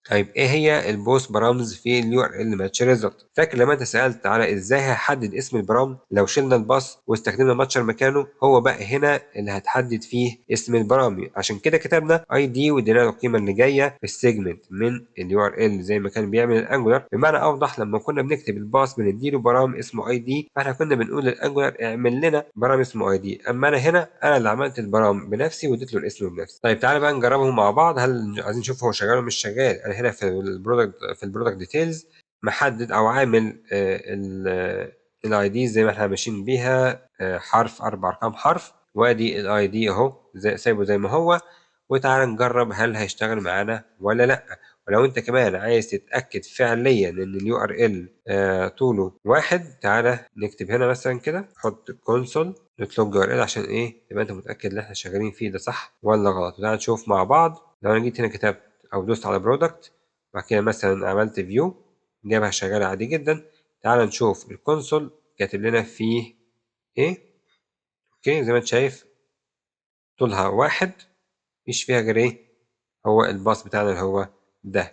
طيب ايه هي البوست بارامز في اليو ار ال ماتش ريزلت؟ فاكر لما انت سالت على ازاي هحدد اسم البرام لو شلنا الباص واستخدمنا ماتشر مكانه؟ هو بقى هنا اللي هتحدد فيه اسم البرام، عشان كده كتبنا اي دي وادينا له القيمه اللي جايه في السيجمنت من اليو ار ال زي ما كان بيعمل الانجولار. بمعنى اوضح، لما كنا بنكتب الباص بنديله برام اسمه اي دي، فاحنا كنا بنقول للانجولار اعمل لنا برام اسمه اي دي. اما انا هنا انا اللي عملت البرام بنفسي واديت له الاسم بنفسي. طيب تعالى بقى نجربهم مع بعض. هل عايزين نشوف هو شغال ولا مش شغال؟ انا هنا في البرودكت ديتيلز محدد او عامل الاي دي زي ما احنا ماشيين بيها، حرف 4 ارقام حرف، وادي الاي دي اهو سايبه زي ما هو. وتعالى نجرب هل هيشتغل معانا ولا لا. ولو انت كمان عايز تتاكد فعليا ان اليو ار ال طوله 1، تعالى نكتب هنا مثلا كده، حط كونسول دوت لوج يو ار ال عشان ايه تبقى انت متاكد ان احنا شغالين فيه ده صح ولا غلط. وتعالى نشوف مع بعض. لو انا جيت هنا كتبت او دوست على برودكت، بعد كده مثلا عملت فيو، جابها شغالة عادي جدا. تعال نشوف الكونسول كاتب لنا فيه ايه. اوكي، زي ما انت شايف طولها 1، مفيش فيها غير ايه، هو الباص بتاعنا اللي هو ده.